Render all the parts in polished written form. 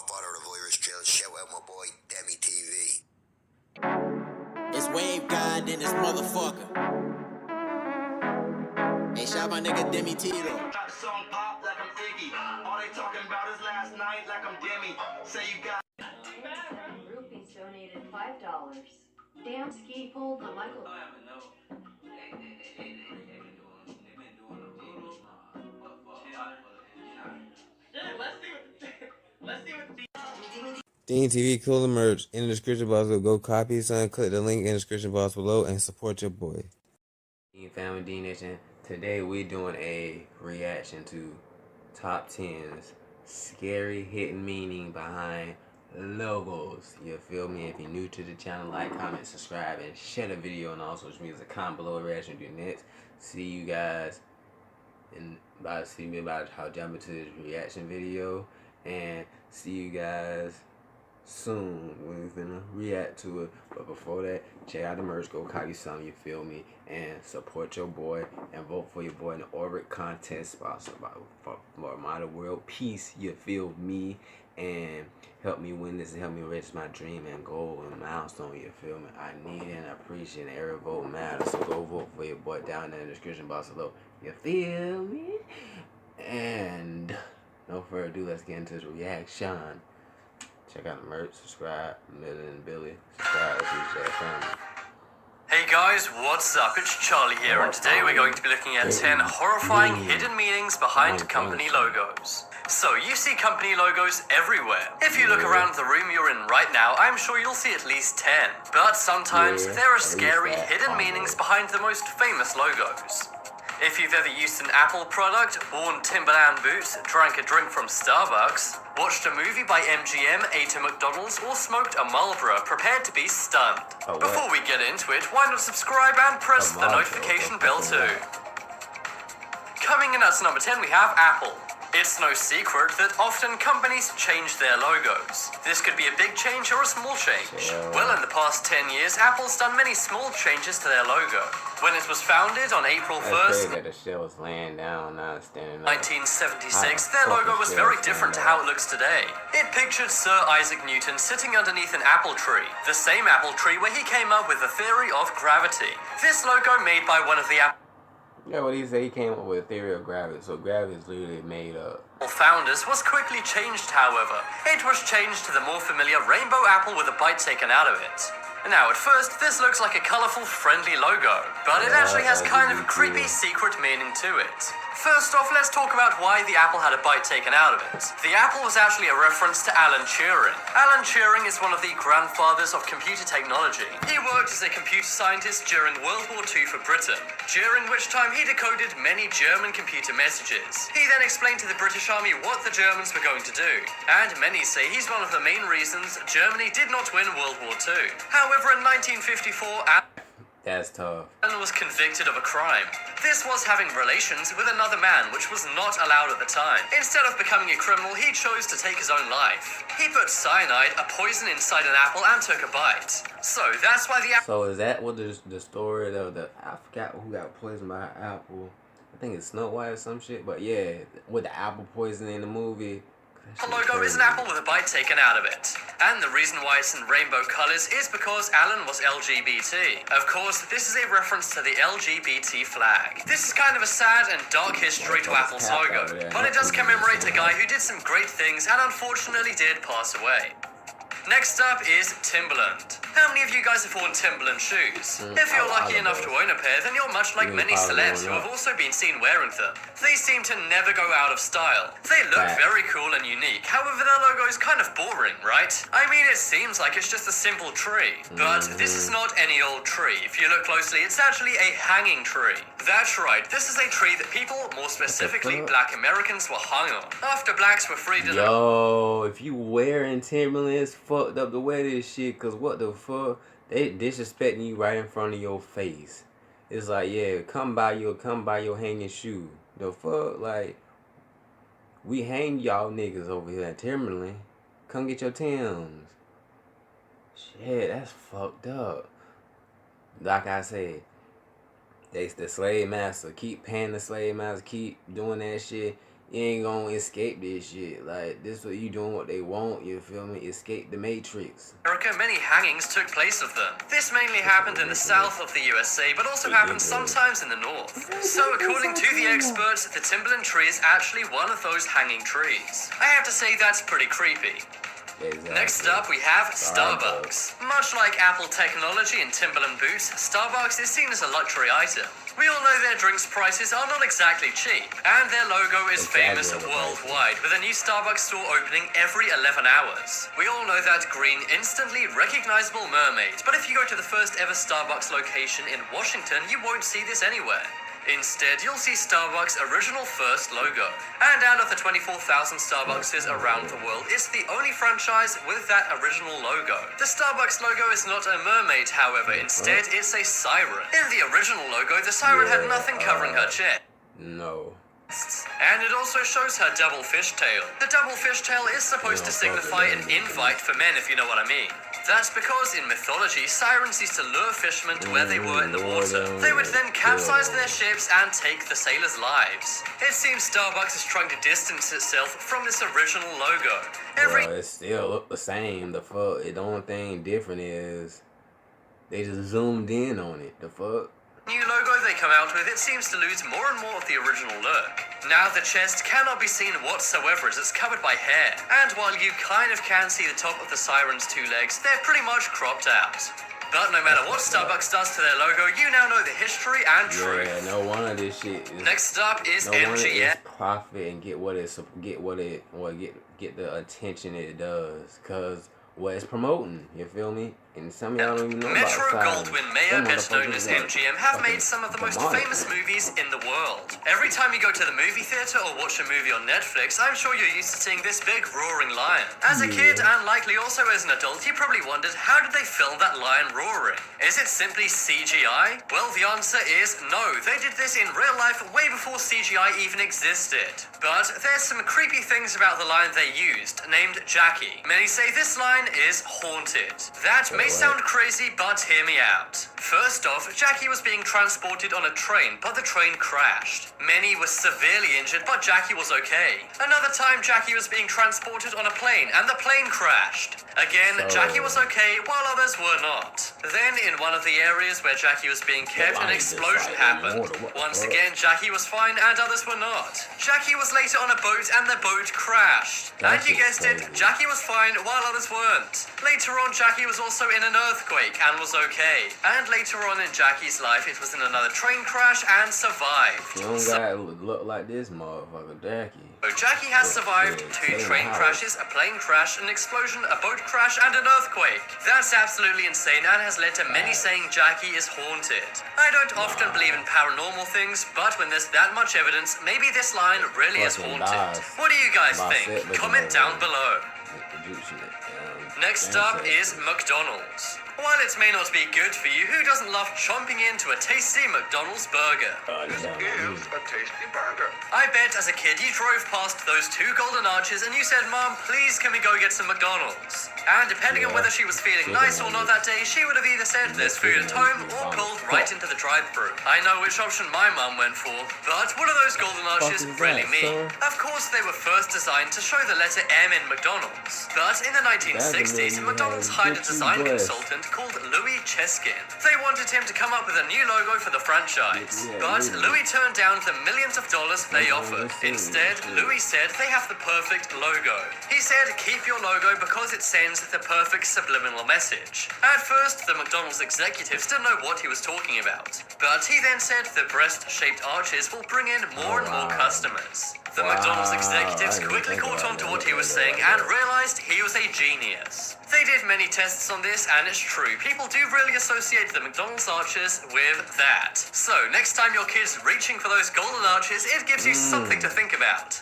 Godfather of Irish Drill. Shout out my boy, Demi TV. It's Wave God in this motherfucker. Hey, shout my nigga Demi T though. That song pop like I'm Iggy. All they talking about is last night like I'm Demi. Say you got. Groupies donated $5. Damn ski pulled the Michael. Dean TV Cooler merch in the description box. Go copy, son. Click the link in the description box below and support your boy. Dean Family, Dean Nation. Today we doing a reaction to top 10's scary hidden meaning behind logos. You feel me? If you're new to the channel, like, comment, subscribe, and share the video on all social media. Comment below reaction to next. See you guys and about how jump into this reaction video, and see you guys soon when we're gonna react to it. But before that, check out the merch, go copy some, you feel me, and support your boy and vote for your boy in the Orbit contest sponsored by Modern World Peace, you feel me, and help me win this and help me reach my dream and goal and milestone, you feel me. I need and appreciate every vote matters, so go vote for your boy down there in the description box below, you feel me. And no further ado, let's get into the reaction. Check out the merch, subscribe, Millie and Billy, subscribe, appreciate that family. Hey guys, what's up? It's Charlie here, and today we're going to be looking at 10 horrifying hidden meanings behind company logos. So, you see company logos everywhere. If you look around the room you're in right now, I'm sure you'll see at least 10. But sometimes there are scary hidden meanings behind the most famous logos. If you've ever used an Apple product, worn Timberland boots, drank a drink from Starbucks, watched a movie by MGM, ate a McDonald's, or smoked a Marlboro, prepared to be stunned. Before we get into it, why not subscribe and press the notification bell too? Coming in at number 10, we have Apple. It's no secret that often companies change their logos. This could be a big change or a small change. Well, in the past 10 years, Apple's done many small changes to their logo. When it was founded on April 1st, 1976, their logo was very different to how it looks today. It pictured Sir Isaac Newton sitting underneath an apple tree, the same apple tree where he came up with the theory of gravity. This logo made by one of the Yeah, what he said, he came up with a theory of gravity, so gravity is literally made up. Founders was quickly changed, however. It was changed to the more familiar rainbow apple with a bite taken out of it. Now, at first, this looks like a colorful, friendly logo, but it actually has kind of a creepy secret meaning to it. First off, let's talk about why the apple had a bite taken out of it. The apple was actually a reference to Alan Turing. Alan Turing is one of the grandfathers of computer technology. He worked as a computer scientist during World War II for Britain, during which time he decoded many German computer messages. He then explained to the British Army what the Germans were going to do, and many say he's one of the main reasons Germany did not win World War II. However, in 1954, That's tough. Alan was convicted of a crime. This was having relations with another man, which was not allowed at the time. Instead of becoming a criminal, he chose to take his own life. He put cyanide, a poison, inside an apple and took a bite. So that's why the So is that what the story of the, I forgot who got poisoned by an apple. I think it's Snow White or some shit, but yeah, with the apple poison in the movie. The logo is an apple with a bite taken out of it. And the reason why it's in rainbow colors is because Alan was LGBT. Of course, this is a reference to the LGBT flag. This is kind of a sad and dark history to Apple's logo, but it does commemorate a guy who did some great things and unfortunately did pass away. Next up is Timberland. How many of you guys have worn Timberland shoes? If you're lucky enough to own a pair, then you're much like many celebs who have also been seen wearing them. They seem to never go out of style. They look very cool and unique, however their logo is kind of boring, right? I mean, it seems like it's just a simple tree, but this is not any old tree. If you look closely, it's actually a hanging tree. That's right, this is a tree that people, more specifically black Americans, were hung on. After blacks were freed in Yo, if you wearing Timberlands, fucked up to wear this shit, cause what the fuck? They disrespecting you right in front of your face. It's like, yeah, come by your hanging shoe. The fuck, like, we hang y'all niggas over here at Timberland. Come get your Timbs. Shit, that's fucked up. Like I said, they the slave master. Keep paying the slave master. Keep doing that shit. You ain't gonna escape this shit. Like, this what you doing what they want, you feel me? Escape the Matrix. America, many hangings took place of them. This mainly happened in the south of the USA, but also happened sometimes in the north. So according to the experts, the Timberland tree is actually one of those hanging trees. I have to say that's pretty creepy. Exactly. Next up, we have Starbucks. Much like Apple technology and Timberland boots, Starbucks is seen as a luxury item. We all know their drinks prices are not exactly cheap, and their logo is famous worldwide, with a new Starbucks store opening every 11 hours. We all know that green, instantly recognizable mermaid, but if you go to the first ever Starbucks location in Washington, you won't see this anywhere. Instead, you'll see Starbucks' original first logo. And out of the 24,000 Starbuckses around the world, it's the only franchise with that original logo. The Starbucks logo is not a mermaid, however. Instead, it's a siren. In the original logo, the siren had nothing covering her chest. No. And it also shows her double fishtail. The double fishtail is supposed to signify an invite for men, if you know what I mean. That's because in mythology, sirens used to lure fishermen to where they were in the water. They would then capsize their ships and take the sailors' lives. It seems Starbucks is trying to distance itself from this original logo. Well, it still look the same. The fuck. The only thing different is they just zoomed in on it. The fuck. New logo they come out with, it seems to lose more and more of the original look. Now the chest cannot be seen whatsoever as it's covered by hair. And while you kind of can see the top of the siren's two legs, they're pretty much cropped out. But no matter what Starbucks does to their logo, you now know the history and truth. Yeah, no one of this shit is, next up is no one MGM. is profit and get the attention it does. Cause what it's promoting, you feel me? And some of y'all don't even know Metro about Goldwyn Mayer, better known as MGM, have made some of the most famous movies in the world. Every time you go to the movie theater or watch a movie on Netflix, I'm sure you're used to seeing this big roaring lion. As a kid, and likely also as an adult, you probably wondered, how did they film that lion roaring? Is it simply CGI? Well, the answer is no. They did this in real life way before CGI even existed. But there's some creepy things about the lion they used, named Jackie. Many say this lion is haunted. That may sound crazy, but hear me out. First off, Jackie was being transported on a train, but the train crashed. Many were severely injured, but Jackie was okay. Another time, Jackie was being transported on a plane, and the plane crashed. Again, Jackie was okay, while others were not. Then, in one of the areas where Jackie was being kept, an explosion happened. Once again, Jackie was fine, and others were not. Jackie was later on a boat, and the boat crashed. And you guessed it, Jackie was fine, while others weren't. Later on, Jackie was also in an earthquake and was okay. And later on in Jackie's life, it was in another train crash and survived. You don't gotta look like this motherfucker, Jackie. So Jackie has survived 2 train crashes, a plane crash, an explosion, a boat crash, and an earthquake. That's absolutely insane and has led to many saying Jackie is haunted. I don't often believe in paranormal things, but when there's that much evidence, maybe this line really is haunted. What do you guys think? Comment down below. Next up is McDonald's. While it may not be good for you, who doesn't love chomping into a tasty McDonald's burger? This is a tasty burger. I bet as a kid you drove past those 2 golden arches and you said, Mom, please can we go get some McDonald's? And depending on whether she was feeling nice or not that day, she would have either said there's food at home or pulled right into the drive-thru. I know which option my mum went for, but what do those golden arches really mean? Of course, they were first designed to show the letter M in McDonald's. But in the 1960s, McDonald's hired a design consultant called Louis Cheskin. They wanted him to come up with a new logo for the franchise. But Louis turned down the millions of dollars they offered. Instead, Louis said they have the perfect logo. He said, keep your logo because it sends the perfect subliminal message. At first, the McDonald's executives didn't know what he was talking about. But he then said the breast-shaped arches will bring in more and more customers. The McDonald's executives quickly caught on to what he was saying and realized he was a genius. They did many tests on this, and it's true. People do really associate the McDonald's arches with that. So, next time your kid's reaching for those golden arches, it gives you something to think about.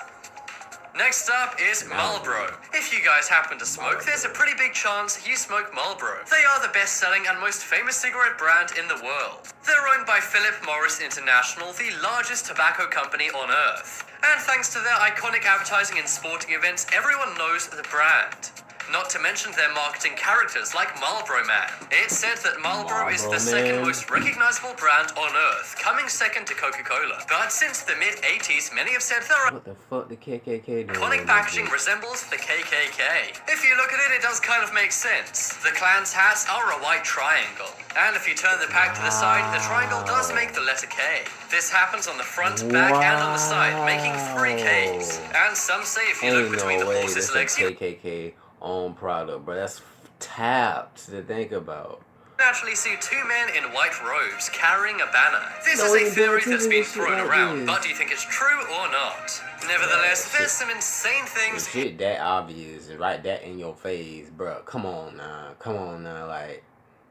Next up is Marlboro. If you guys happen to smoke, there's a pretty big chance you smoke Marlboro. They are the best-selling and most famous cigarette brand in the world. They're owned by Philip Morris International, the largest tobacco company on Earth. And thanks to their iconic advertising and sporting events, everyone knows the brand. Not to mention their marketing characters like Marlboro Man. It's said that Marlboro is the Marlboro second Man. most recognizable brand on Earth, coming second to Coca-Cola. But since the mid-80s, many have said their What the fuck the KKK doing? iconic packaging resembles the KKK. If you look at it, it does kind of make sense. The Klan's hats are a white triangle. And if you turn the pack to the side, the triangle does make the letter K. This happens on the front, back, and on the side, making 3 Ks. And some say if you look Ain't between no the way horse's that's legs, a you KKK owned product, bro. That's tapped to think about. actually see 2 men in white robes carrying a banner. This No, is a you theory don't that's do been this shit thrown like around, this. but do you think it's true or not? Nevertheless, there's some insane The things shit that obvious and right that in your face, bro. Come on now, like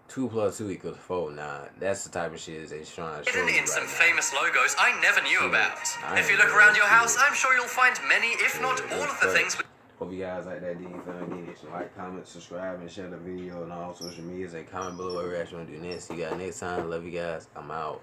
2 + 2 = 4 now. That's the type of shit they trying to show hidden you in some right now. famous logos I never knew Shit, about. I If you ain't look know around that your shit. house, I'm sure you'll find many, if not Yeah, all that's of the facts. things Hope you guys like that D-Family. Like, comment, subscribe, and share the video on all social medias. And comment below what reaction you want to do next. See you guys next time. Love you guys. I'm out.